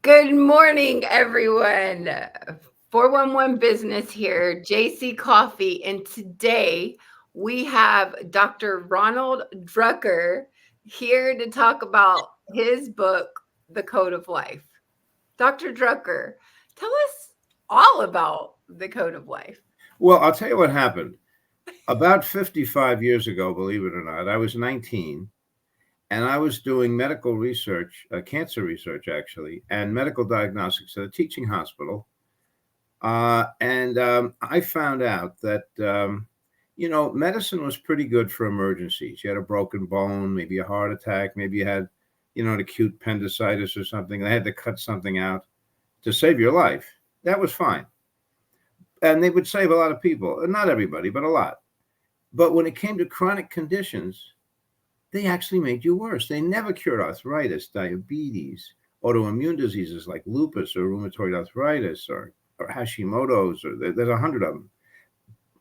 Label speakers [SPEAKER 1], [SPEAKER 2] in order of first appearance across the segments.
[SPEAKER 1] Good morning, everyone. 411 Business here, JC Coffee. And today we have Dr. Ronald Drucker here to talk about his book, The Code of Life. Dr. Drucker, tell us all about The Code of Life.
[SPEAKER 2] Well, I'll tell you what happened. About 55 years ago, believe it or not, I was 19 and I was doing medical research, cancer research actually, and medical diagnostics at a teaching hospital. And I found out that, medicine was pretty good for emergencies. You had a broken bone, maybe a heart attack, maybe you had, an acute appendicitis or something. They had to cut something out to save your life. That was fine. And they would save a lot of people, not everybody, but a lot. But when it came to chronic conditions, they actually made you worse. They never cured arthritis, diabetes, autoimmune diseases like lupus or rheumatoid arthritis or Hashimoto's, or there's 100 of them.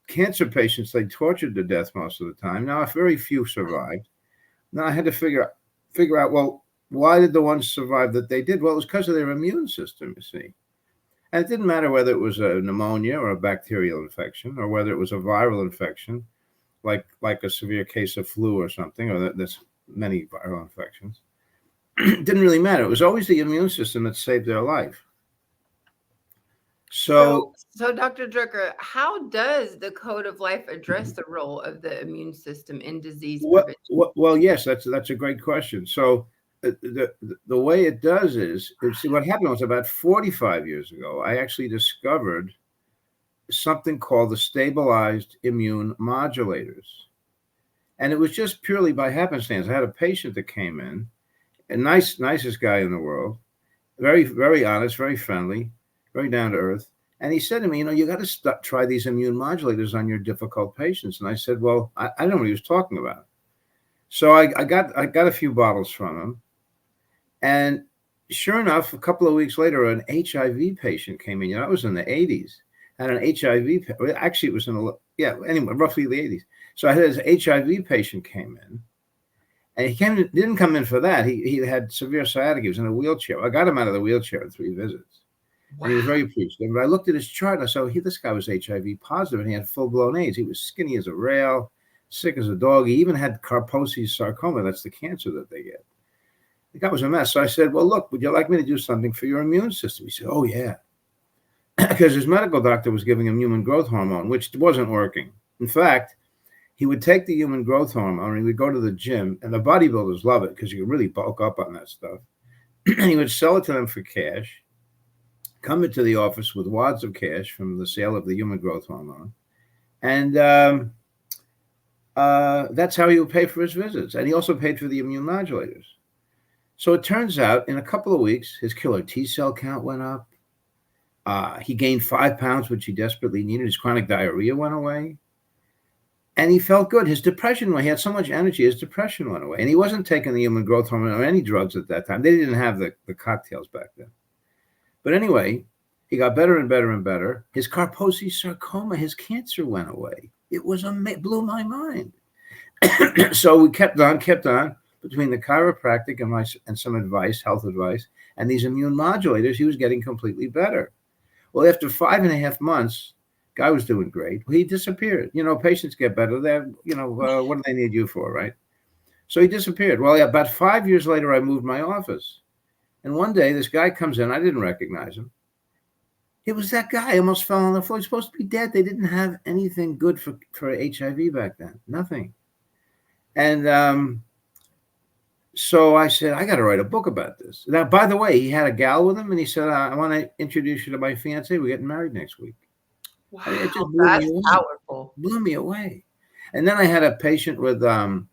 [SPEAKER 2] Cancer patients, they tortured to death most of the time. Now, very few survived. Now I had to figure out, well, why did the ones survive that they did? Well, it was because of their immune system, you see. And it didn't matter whether it was a pneumonia or a bacterial infection, or whether it was a viral infection, like a severe case of flu or something, or there's many viral infections. It didn't really matter. It was always the immune system that saved their life.
[SPEAKER 1] So,
[SPEAKER 2] So,
[SPEAKER 1] so Dr. Drucker, how does the Code of Life address the role of the immune system in disease prevention?
[SPEAKER 2] well, yes, that's a great question. So, the way it does is, see, what happened was about 45 years ago, I actually discovered something called the stabilized immune modulators. And it was just purely by happenstance. I had a patient that came in, a nicest guy in the world, very, very honest, very friendly, very down to earth. And he said to me, you got to try these immune modulators on your difficult patients. And I said, well, I don't know what he was talking about. So I got a few bottles from him. And sure enough, a couple of weeks later, an HIV patient came in. That was in the 80s. Had an HIV, actually, it was anyway, roughly the 80s. So I had his HIV patient came in. And he didn't come in for that. He had severe sciatica. He was in a wheelchair. I got him out of the wheelchair in 3 visits.
[SPEAKER 1] Wow.
[SPEAKER 2] And he was very appreciative. But I looked at his chart and I saw this guy was HIV positive and he had full-blown AIDS. He was skinny as a rail, sick as a dog. He even had Kaposi's sarcoma. That's the cancer that they get. The guy was a mess. So I said, well, look, would you like me to do something for your immune system? He said, oh, yeah. Because his medical doctor was giving him human growth hormone, which wasn't working. In fact, he would take the human growth hormone and he would go to the gym, and the bodybuilders love it because you can really bulk up on that stuff. And he would sell it to them for cash, come into the office with wads of cash from the sale of the human growth hormone. And that's how he would pay for his visits. And he also paid for the immune modulators. So it turns out in a couple of weeks, his killer T cell count went up. He gained 5 pounds, which he desperately needed. His chronic diarrhea went away. And he felt good. His depression, he had so much energy, his depression went away. And he wasn't taking the human growth hormone or any drugs at that time. They didn't have the cocktails back then. But anyway, he got better and better and better. His Kaposi's sarcoma, his cancer went away. It blew my mind. So we kept on between the chiropractic and some advice, health advice, and these immune modulators. He was getting completely better. Well, after 5.5 months, guy was doing great. He disappeared. Patients get better. What do they need you for, right? So he disappeared. Well, about 5 years later, I moved my office. And one day, this guy comes in. I didn't recognize him. It was that guy. I almost fell on the floor. He's supposed to be dead. They didn't have anything good for HIV back then. Nothing. And so I said, I got to write a book about this. Now, by the way, he had a gal with him, and he said, I want to introduce you to my fiance. We're getting married next week.
[SPEAKER 1] Wow,
[SPEAKER 2] I mean, it just
[SPEAKER 1] that's powerful.
[SPEAKER 2] Blew me away. And then I had a patient with someone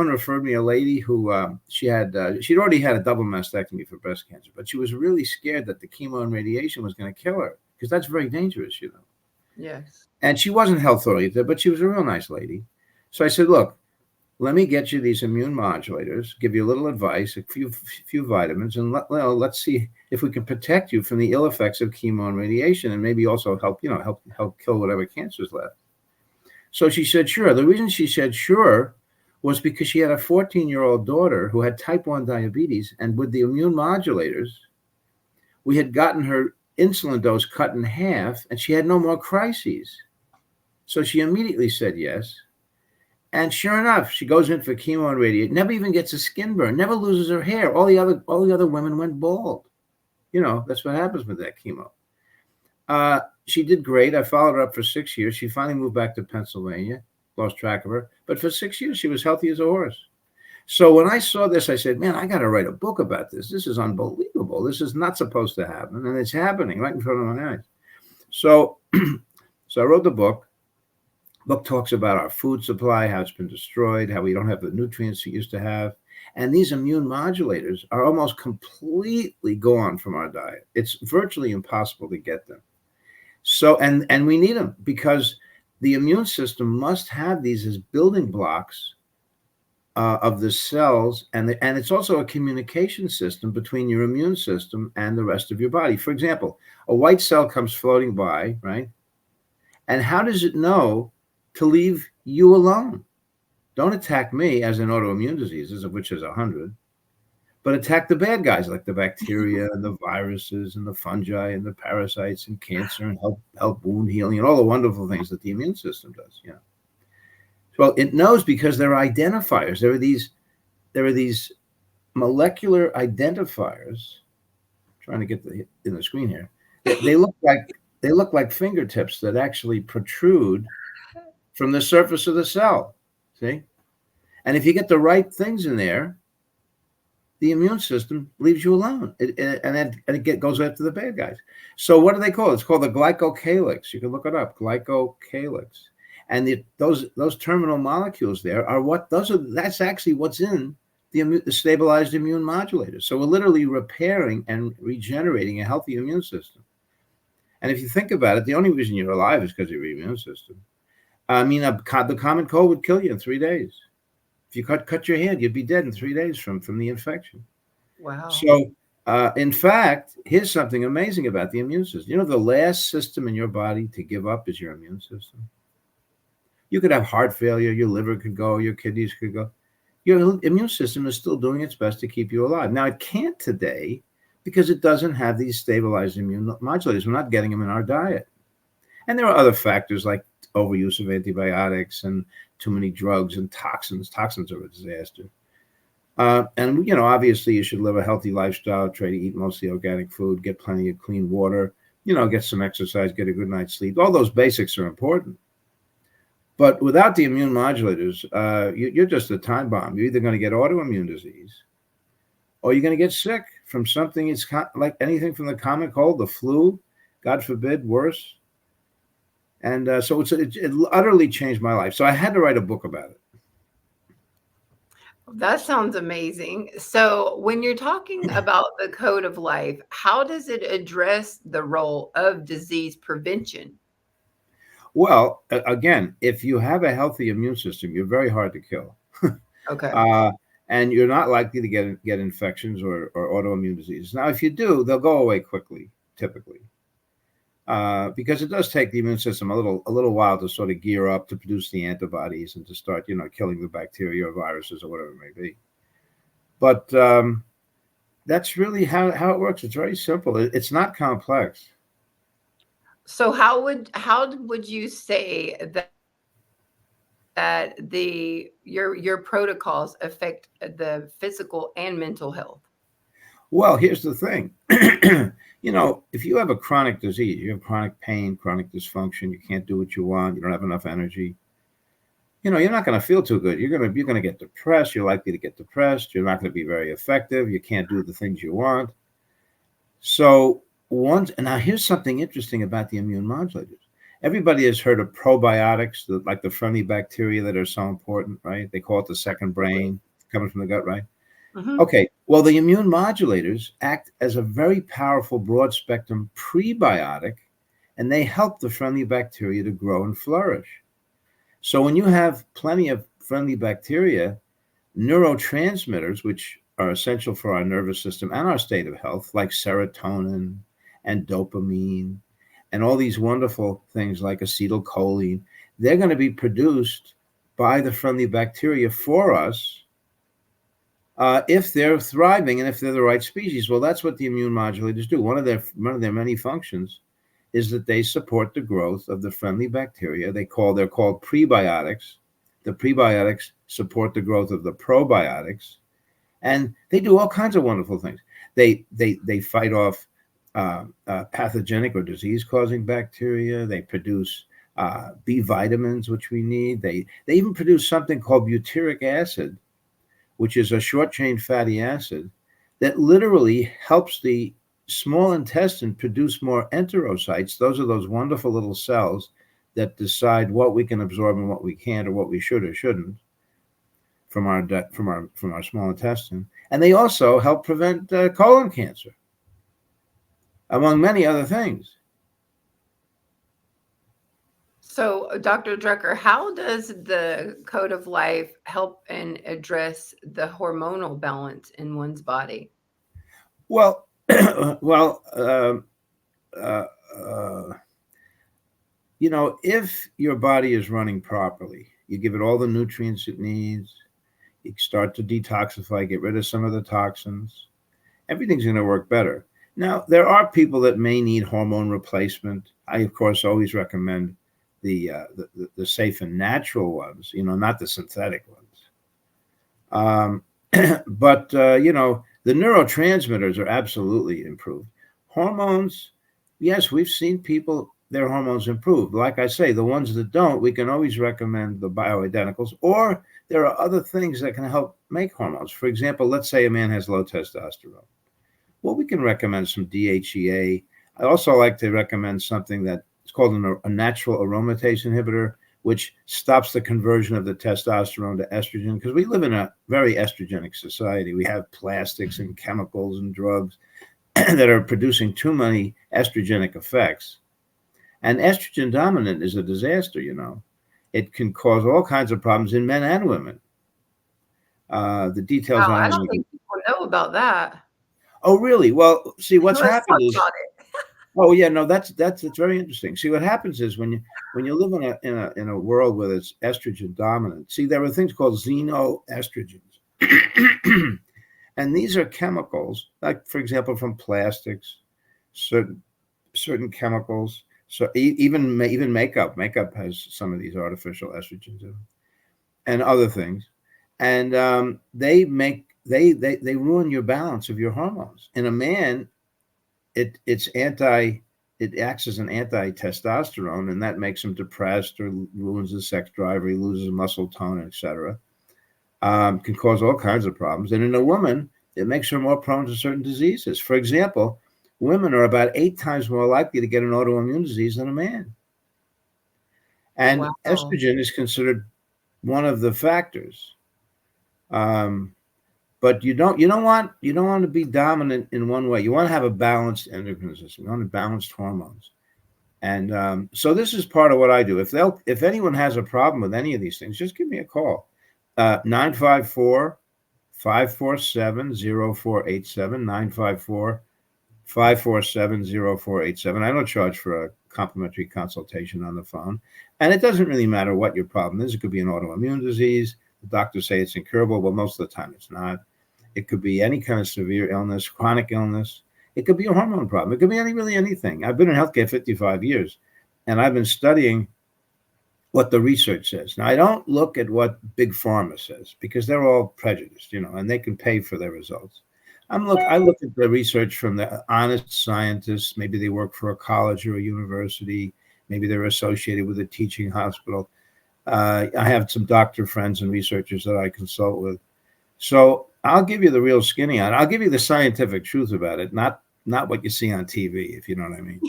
[SPEAKER 2] referred me a lady who she'd already had a double mastectomy for breast cancer, but she was really scared that the chemo and radiation was going to kill her because that's very dangerous,
[SPEAKER 1] Yes.
[SPEAKER 2] And she wasn't health oriented, but she was a real nice lady. So I said, look, let me get you these immune modulators, give you a little advice, a few vitamins, and let's see if we can protect you from the ill effects of chemo and radiation, and maybe also help kill whatever cancer's left. So she said, sure. The reason she said sure was because she had a 14-year-old daughter who had type 1 diabetes. And with the immune modulators, we had gotten her insulin dose cut in half, and she had no more crises. So she immediately said yes. And sure enough, she goes in for chemo and radiation, never even gets a skin burn, never loses her hair. All the other women went bald. That's what happens with that chemo. She did great. I followed her up for 6 years. She finally moved back to Pennsylvania, lost track of her. But for 6 years, she was healthy as a horse. So when I saw this, I said, man, I got to write a book about this. This is unbelievable. This is not supposed to happen. And it's happening right in front of my eyes. So, so I wrote the book. Book talks about our food supply, how it's been destroyed, how we don't have the nutrients we used to have. And these immune modulators are almost completely gone from our diet. It's virtually impossible to get them. So, and we need them because the immune system must have these as building blocks of the cells. And it's also a communication system between your immune system and the rest of your body. For example, a white cell comes floating by, right? And how does it know to leave you alone? Don't attack me, as in autoimmune diseases, of which there's 100, but attack the bad guys like the bacteria and the viruses and the fungi and the parasites and cancer and help wound healing and all the wonderful things that the immune system does. Well, it knows because there are identifiers. There are these molecular identifiers. I'm trying to get in the screen here. They look like fingertips that actually protrude from the surface of the cell. See? And if you get the right things in there, the immune system leaves you alone. It goes after the bad guys. So what do they call it? It's called the glycocalyx. You can look it up, glycocalyx. And those terminal molecules there are that's actually what's in the stabilized immune modulators. So we're literally repairing and regenerating a healthy immune system. And if you think about it, the only reason you're alive is because of your immune system. I mean, the common cold would kill you in 3 days. If you cut your hand, you'd be dead in 3 days from the infection.
[SPEAKER 1] Wow.
[SPEAKER 2] So, in fact, here's something amazing about the immune system. The last system in your body to give up is your immune system. You could have heart failure, your liver could go, your kidneys could go. Your immune system is still doing its best to keep you alive. Now, it can't today because it doesn't have these stabilized immune modulators. We're not getting them in our diet. And there are other factors like overuse of antibiotics and too many drugs and toxins. Toxins are a disaster. And obviously you should live a healthy lifestyle, try to eat mostly organic food, get plenty of clean water, get some exercise, get a good night's sleep. All those basics are important. But without the immune modulators, you're just a time bomb. You're either going to get autoimmune disease or you're going to get sick from something. It's like anything from the common cold, the flu, God forbid, worse. And so it utterly changed my life. So I had to write a book about it.
[SPEAKER 1] That sounds amazing. So when you're talking about the code of life, how does it address the role of disease prevention?
[SPEAKER 2] Well, again, if you have a healthy immune system, you're very hard to kill.
[SPEAKER 1] Okay.
[SPEAKER 2] And you're not likely to get infections or autoimmune diseases. Now, if you do, they'll go away quickly, typically. Because it does take the immune system a little while to sort of gear up to produce the antibodies and to start, killing the bacteria or viruses or whatever it may be. But that's really how it works. It's very simple. It's not complex.
[SPEAKER 1] So how would you say that your protocols affect the physical and mental health?
[SPEAKER 2] Well, here's the thing. If you have a chronic disease, you have chronic pain, chronic dysfunction, you can't do what you want, you don't have enough energy, you're not going to feel too good. You're going to get depressed. You're likely to get depressed. You're not going to be very effective. You can't do the things you want. So now here's something interesting about the immune modulators. Everybody has heard of probiotics, like the friendly bacteria that are so important, right? They call it the second brain, coming from the gut, right?
[SPEAKER 1] Mm-hmm.
[SPEAKER 2] Okay, well, the immune modulators act as a very powerful broad-spectrum prebiotic, and they help the friendly bacteria to grow and flourish. So when you have plenty of friendly bacteria, neurotransmitters, which are essential for our nervous system and our state of health, like serotonin and dopamine, and all these wonderful things like acetylcholine, they're going to be produced by the friendly bacteria for us if they're thriving and if they're the right species. Well, that's what the immune modulators do. One of their many functions is that they support the growth of the friendly bacteria. They're called prebiotics. The prebiotics support the growth of the probiotics, and they do all kinds of wonderful things. They fight off pathogenic or disease-causing bacteria. They produce B vitamins, which we need. They even produce something called butyric acid, which is a short-chain fatty acid that literally helps the small intestine produce more enterocytes. Those are those wonderful little cells that decide what we can absorb and what we can't, or what we should or shouldn't from our small intestine. And they also help prevent colon cancer, among many other things.
[SPEAKER 1] So, Dr. Drucker, how does the Code of Life help and address the hormonal balance in one's body?
[SPEAKER 2] Well, uh, if your body is running properly, you give it all the nutrients it needs, you start to detoxify, get rid of some of the toxins, everything's going to work better. Now, there are people that may need hormone replacement. I, of course, always recommend the safe and natural ones, not the synthetic ones. But the neurotransmitters are absolutely improved. Hormones, yes, we've seen people, their hormones improve. Like I say, the ones that don't, we can always recommend the bioidenticals, or there are other things that can help make hormones. For example, let's say a man has low testosterone. Well, we can recommend some DHEA. I also like to recommend something that it's called a natural aromatase inhibitor, which stops the conversion of the testosterone to estrogen, because we live in a very estrogenic society. We have plastics and chemicals and drugs that are producing too many estrogenic effects. And estrogen dominant is a disaster, It can cause all kinds of problems in men and women. The details
[SPEAKER 1] Wow, I
[SPEAKER 2] aren't.
[SPEAKER 1] don't think people know about that.
[SPEAKER 2] Oh, really? Well, see, what's
[SPEAKER 1] Let's
[SPEAKER 2] happened
[SPEAKER 1] talk
[SPEAKER 2] is.
[SPEAKER 1] about it.
[SPEAKER 2] Oh, yeah, no, that's it's very interesting. See, what happens is when you live in a world where it's estrogen dominant. See, there are things called xenoestrogens, and these are chemicals, like, for example, from plastics, certain chemicals. So even makeup has some of these artificial estrogens in it, and other things, and they ruin your balance of your hormones. In a man, it acts as an anti-testosterone, and that makes him depressed or ruins his sex drive, or he loses muscle tone, etc. Can cause all kinds of problems. And in a woman, it makes her more prone to certain diseases. For example, women are about 8 times more likely to get an autoimmune disease than a man. And
[SPEAKER 1] Wow.
[SPEAKER 2] estrogen is considered one of the factors. But you don't want to be dominant in one way. You want to have a balanced endocrine system. You want balanced hormones. And so this is part of what I do. If anyone has a problem with any of these things, just give me a call. 954-547-0487, 954-547-0487. I don't charge for a complimentary consultation on the phone. And it doesn't really matter what your problem is. It could be an autoimmune disease. The doctors say it's incurable, but most of the time it's not. It could be any kind of severe illness, chronic illness. It could be a hormone problem. It could be really anything. I've been in healthcare 55 years, and I've been studying what the research says. Now, I don't look at what Big Pharma says, because they're all prejudiced, and they can pay for their results. I look at the research from the honest scientists. Maybe they work for a college or a university. Maybe they're associated with a teaching hospital. I have some doctor friends and researchers that I consult with. So I'll give you the real skinny on it. I'll give you the scientific truth about it, not what you see on TV, if you know what I mean.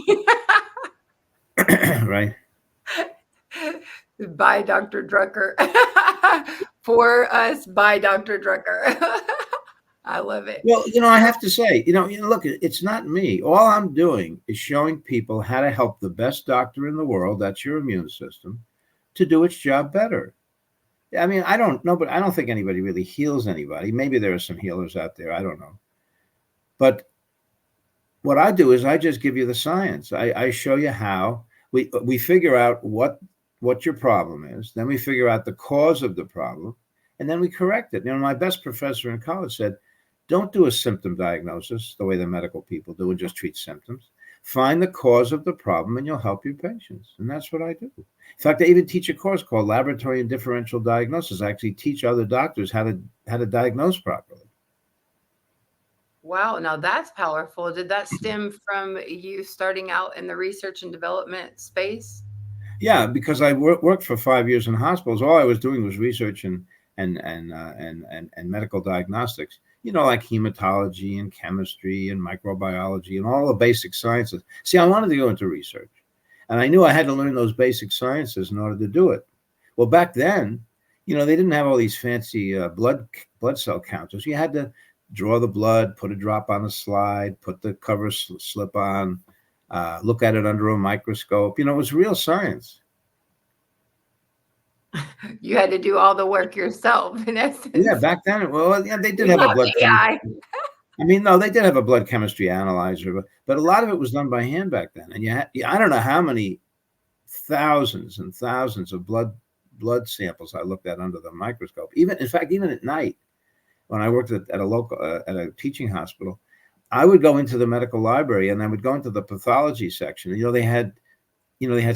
[SPEAKER 2] Right?
[SPEAKER 1] By Dr. Drucker. For us, by Dr. Drucker. I love it.
[SPEAKER 2] Well, I have to say, look, it's not me. All I'm doing is showing people how to help the best doctor in the world, that's your immune system, to do its job better. I mean, I don't know, but I don't think anybody really heals anybody. Maybe there are some healers out there. I don't know. But what I do is I just give you the science. I show you how we figure out what what your problem is. Then we figure out the cause of the problem, and then we correct it. My best professor in college said, don't do a symptom diagnosis the way the medical people do and just treat symptoms. Find the cause of the problem and you'll help your patients. And that's what I do. In fact, I even teach a course called Laboratory and Differential Diagnosis. I actually teach other doctors how to diagnose properly.
[SPEAKER 1] Wow, now that's powerful. Did that stem from you starting out in the research and development space?
[SPEAKER 2] Yeah, because I worked for 5 years in hospitals. All I was doing was research and medical diagnostics. Like hematology and chemistry and microbiology and all the basic sciences. See, I wanted to go into research, and I knew I had to learn those basic sciences in order to do it. Well, back then, they didn't have all these fancy blood cell counters. You had to draw the blood, put a drop on a slide, put the cover slip on, look at it under a microscope. It was real science.
[SPEAKER 1] You had to do all the work yourself, in essence.
[SPEAKER 2] Yeah, back then, well, yeah, they did have a blood chemistry. No, they did have a blood chemistry analyzer, but a lot of it was done by hand back then. And I don't know how many thousands and thousands of blood samples I looked at under the microscope. Even at night, when I worked at a teaching hospital, I would go into the medical library and I would go into the pathology section. They had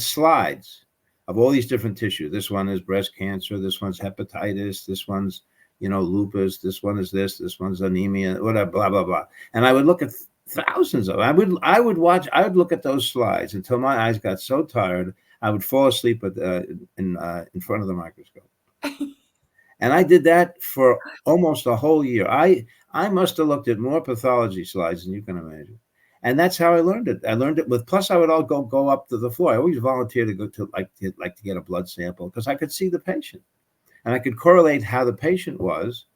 [SPEAKER 2] slides of all these different tissues. This one is breast cancer. This one's hepatitis. This one's, lupus. This one is this one's anemia, whatever, blah, blah, blah. And I would look at thousands of them. I would look at those slides until my eyes got so tired, I would fall asleep in front of the microscope. And I did that for almost a whole year. I must have looked at more pathology slides than you can imagine. And that's how I learned it. I learned it plus I would all go up to the floor. I always volunteered to go to to get a blood sample because I could see the patient and I could correlate how the patient was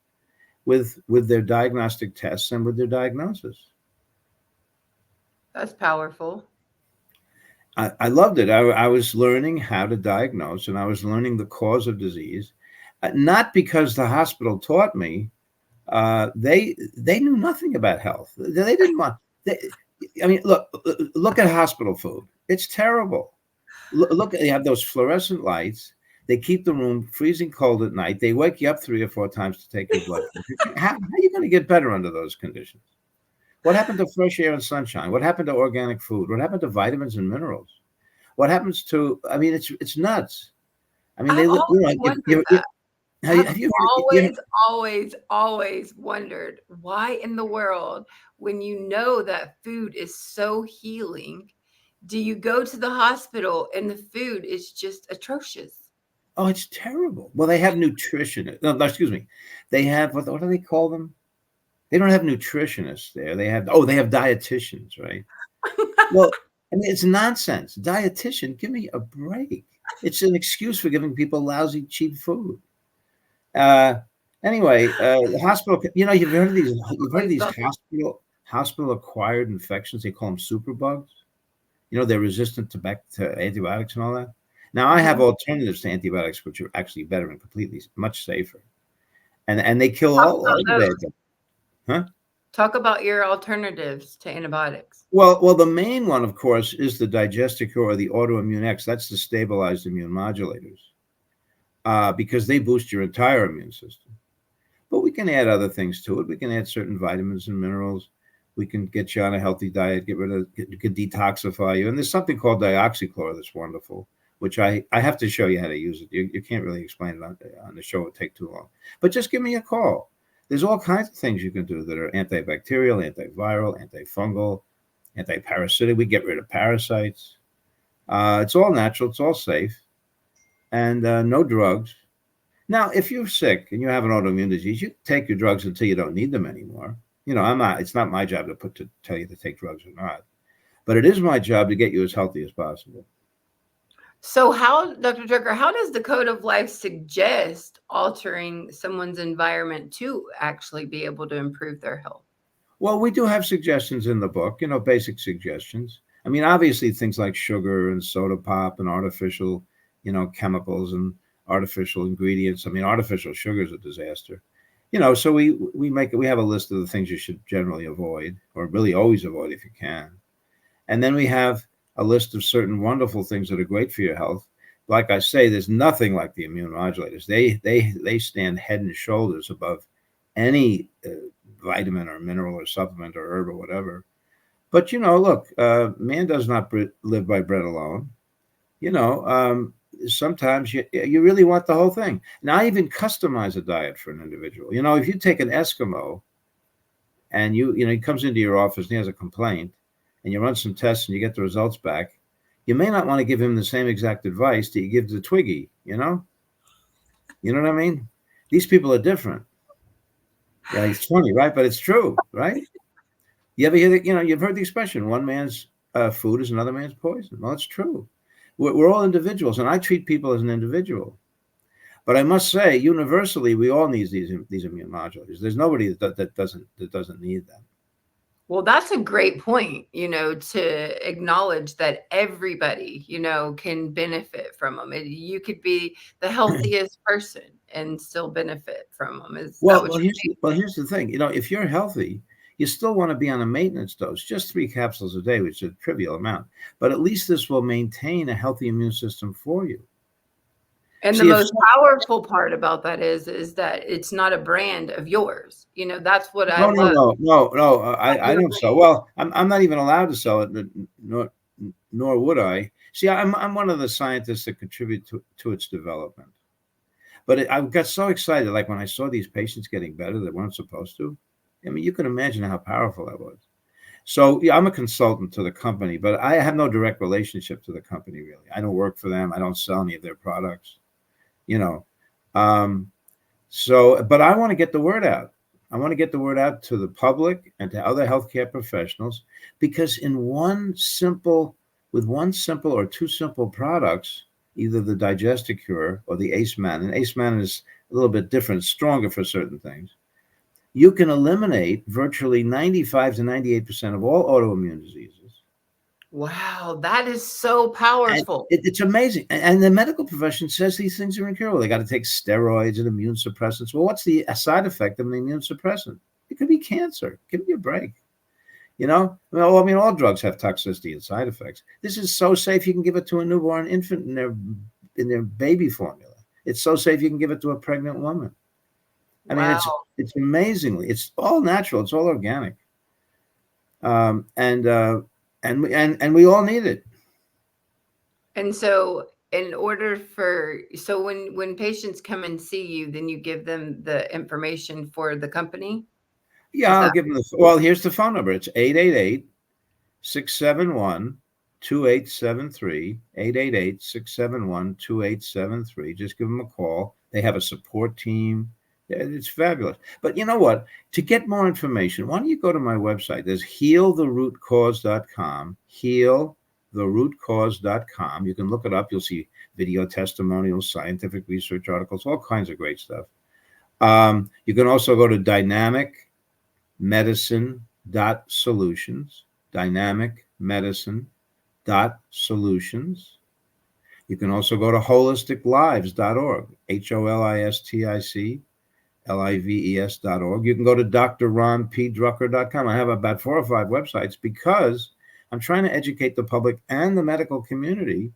[SPEAKER 2] with their diagnostic tests and with their diagnosis.
[SPEAKER 1] That's powerful.
[SPEAKER 2] I loved it. I was learning how to diagnose and I was learning the cause of disease, not because the hospital taught me. They knew nothing about health. They didn't want. Look at hospital food. It's terrible. Look, they have those fluorescent lights. They keep the room freezing cold at night. They wake you up 3 or 4 times to take your blood. How are you going to get better under those conditions? What happened to fresh air and sunshine? What happened to organic food? What happened to vitamins and minerals? What happens to? It's nuts.
[SPEAKER 1] I've always wondered why in the world, when you know that food is so healing, do you go to the hospital and the food is just atrocious?
[SPEAKER 2] Oh, it's terrible. Well, they have nutritionists. No, excuse me. They have, what do they call them? They don't have nutritionists there. They have dietitians, right? Well, it's nonsense. Dietitian, give me a break. It's an excuse for giving people lousy, cheap food. Anyway, the hospital. You've heard of these hospital-acquired infections. They call them superbugs. They're resistant to antibiotics and all that. Now, I have alternatives to antibiotics, which are actually better and completely much safer, and they kill all the bad guys. Huh?
[SPEAKER 1] Talk about your alternatives to antibiotics.
[SPEAKER 2] Well, the main one, of course, is the Digesticure or the Autoimmune X. That's the stabilized immune modulators, because they boost your entire immune system. But we can add other things to it. We can add certain vitamins and minerals. We can get you on a healthy diet, can detoxify you. And there's something called dioxychlor that's wonderful, which I have to show you how to use it. You can't really explain it on the show. It would take too long. But just give me a call. There's all kinds of things you can do that are antibacterial, antiviral, antifungal, antiparasitic. We get rid of parasites. It's all natural. It's all safe. And no drugs. Now, if you're sick and you have an autoimmune disease, you take your drugs until you don't need them anymore. It's not my job to tell you to take drugs or not. But it is my job to get you as healthy as possible.
[SPEAKER 1] So Dr. Ducker, how does the Code of Life suggest altering someone's environment to actually be able to improve their health?
[SPEAKER 2] Well, we do have suggestions in the book, basic suggestions. Obviously things like sugar and soda pop and artificial, chemicals and artificial ingredients. Artificial sugar is a disaster. So we have a list of the things you should generally avoid, or really always avoid if you can. And then we have a list of certain wonderful things that are great for your health like I say, there's nothing like the immune modulators. They stand head and shoulders above any vitamin or mineral or supplement or herb or whatever. But look, man does not live by bread alone. Sometimes you really want the whole thing. Now, I even customize a diet for an individual. If you take an Eskimo and he comes into your office and he has a complaint, and you run some tests and you get the results back, you may not want to give him the same exact advice that you give to Twiggy. You know what I mean? These people are different. Yeah, it's funny, right? But it's true, right? You ever hear that? You've heard the expression, one man's food is another man's poison. Well, it's true. We're all individuals, and I treat people as an individual. But I must say, universally, we all need these immune modulators. There's nobody that doesn't need them.
[SPEAKER 1] Well, that's a great point, to acknowledge that everybody, can benefit from them. You could be the healthiest person and still benefit from them. Is that what you're saying?
[SPEAKER 2] Here's the thing. If you're healthy, you still want to be on a maintenance dose, just 3 capsules a day, which is a trivial amount. But at least this will maintain a healthy immune system for you.
[SPEAKER 1] And the most powerful part about that is that it's not a brand of yours. That's what I love.
[SPEAKER 2] No. I don't sell. Well, I'm not even allowed to sell it, nor would I. See, I'm one of the scientists that contribute to its development. But I got so excited, like when I saw these patients getting better that weren't supposed to. I mean, you can imagine how powerful that was. So, yeah, I'm a consultant to the company, but I have no direct relationship to the company, really. I don't work for them. I don't sell any of their products. But I want to get the word out. I want to get the word out to the public and to other healthcare professionals, because with one simple or 2 simple products, either the Digesticure or the Ace-Man, and Ace-Man is a little bit different, stronger for certain things, you can eliminate virtually 95 to 98% of all autoimmune diseases.
[SPEAKER 1] Wow, that is so powerful.
[SPEAKER 2] It's amazing. And the medical profession says these things are incurable. They got to take steroids and immune suppressants. Well, what's the side effect of an immune suppressant? It could be cancer. Give me a break. Well, I mean, all drugs have toxicity and side effects. This is so safe you can give it to a newborn infant in their baby formula. It's so safe you can give it to a pregnant woman. I mean, it's amazingly, it's all natural. It's all organic. And we all need it.
[SPEAKER 1] And so when patients come and see you, then you give them the information for the company?
[SPEAKER 2] Yeah, I'll give them here's the phone number. It's 888-671-2873, 888-671-2873. Just give them a call. They have a support team. It's fabulous. But you know what? To get more information, why don't you go to my website? There's healtherootcause.com, healtherootcause.com. You can look it up. You'll see video testimonials, scientific research articles, all kinds of great stuff. You can also go to dynamicmedicine.solutions, dynamicmedicine.solutions. You can also go to holisticlives.org, HOLISTICLIVES.org. You can go to drronpdrucker.com. I have about 4 or 5 websites because I'm trying to educate the public and the medical community,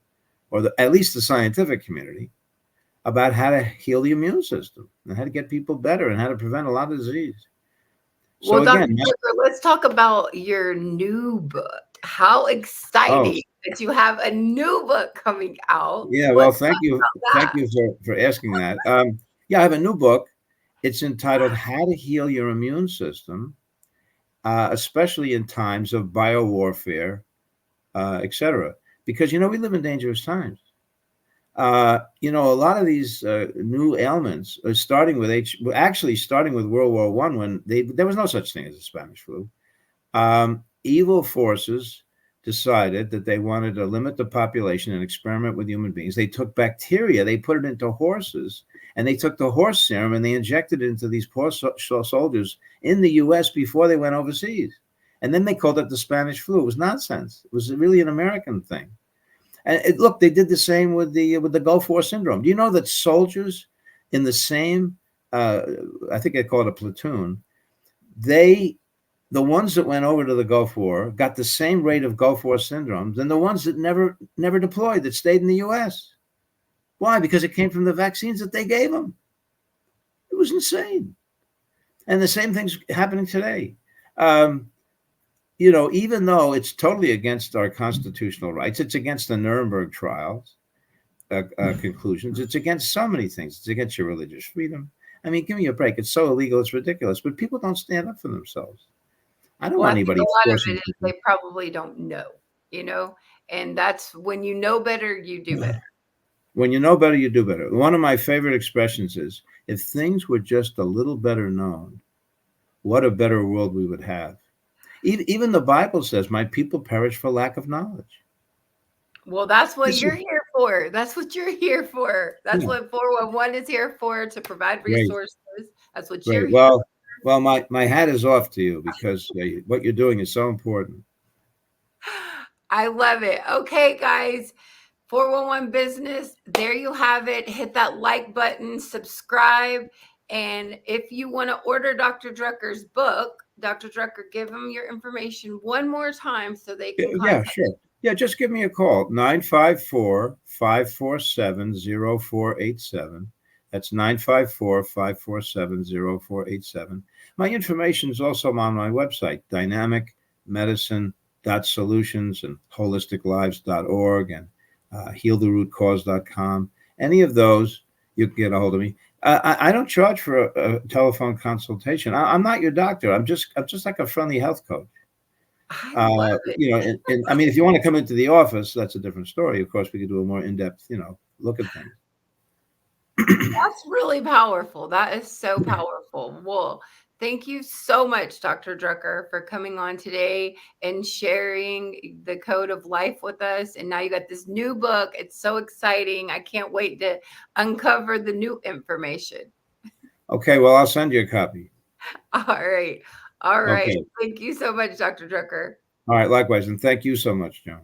[SPEAKER 2] or at least the scientific community, about how to heal the immune system and how to get people better and how to prevent a lot of disease.
[SPEAKER 1] So well, Dr. Ducker, let's talk about your new book. How exciting that you have a new book coming out.
[SPEAKER 2] Yeah, well, thank you for asking that. Yeah, I have a new book. It's entitled How to Heal Your Immune System, especially in times of biowarfare, etc. Because, we live in dangerous times. A lot of these new ailments are starting with World War I, when there was no such thing as the Spanish flu. Evil forces decided that they wanted to limit the population and experiment with human beings. They took bacteria, they put it into horses, and they took the horse serum and they injected it into these poor soldiers in the U.S. before they went overseas. And then they called it the Spanish flu. It was nonsense. It was really an American thing. And look, they did the same with the Gulf War syndrome. Do you know that soldiers in the same, I think they call it a platoon, the ones that went over to the Gulf War got the same rate of Gulf War syndrome than the ones that never deployed, that stayed in the U.S. Why? Because it came from the vaccines that they gave him. It was insane. And the same thing's happening today. Um, even though it's totally against our constitutional rights, it's against the Nuremberg trials conclusions. It's against so many things. It's against your religious freedom. I mean, give me a break. It's so illegal. It's ridiculous. But people don't stand up for themselves. I don't
[SPEAKER 1] Well,
[SPEAKER 2] want
[SPEAKER 1] I think
[SPEAKER 2] anybody
[SPEAKER 1] a lot of
[SPEAKER 2] forcing
[SPEAKER 1] it is
[SPEAKER 2] people.
[SPEAKER 1] they probably don't know, you know, and that's when you know better, you do better.
[SPEAKER 2] When you know better, you do better. One of my favorite expressions is, if things were just a little better known, what a better world we would have. Even the Bible says, my people perish for lack of knowledge.
[SPEAKER 1] Well, that's what
[SPEAKER 2] This
[SPEAKER 1] you're
[SPEAKER 2] is
[SPEAKER 1] here for. That's what you're here for. That's
[SPEAKER 2] yeah,
[SPEAKER 1] what 411 is here for, to provide
[SPEAKER 2] great,
[SPEAKER 1] resources. That's what you're
[SPEAKER 2] great.
[SPEAKER 1] here.
[SPEAKER 2] Well, my hat is off to you because what you're doing is so important.
[SPEAKER 1] I love it. Okay, guys. 411 Business. There you have it. Hit that like button, subscribe. And if you want to order Dr. Drucker's book, Dr. Drucker, give them your information one more time so they can
[SPEAKER 2] Yeah,
[SPEAKER 1] contact.
[SPEAKER 2] sure. Yeah, just give me a call, 954-547-0487. That's 954-547-0487. My information is also on my website, dynamicmedicine.solutions and holisticlives.org and healtherootcause.com. Any of those, you can get a hold of me. I don't charge for a telephone consultation. I'm not your doctor. I'm just like a friendly health coach.
[SPEAKER 1] I love it.
[SPEAKER 2] And I mean, if you want to come into the office, that's a different story. Of course, we could do a more in-depth, look at things.
[SPEAKER 1] That's really powerful. That is so powerful. Well, thank you so much, Dr. Drucker, for coming on today and sharing the code of life with us. And now you got this new book. It's so exciting. I can't wait to uncover the new information.
[SPEAKER 2] Okay, well, I'll send you a copy.
[SPEAKER 1] All right. All right.
[SPEAKER 2] Okay.
[SPEAKER 1] Thank you so much, Dr. Drucker.
[SPEAKER 2] All right, likewise. And thank you so much, John.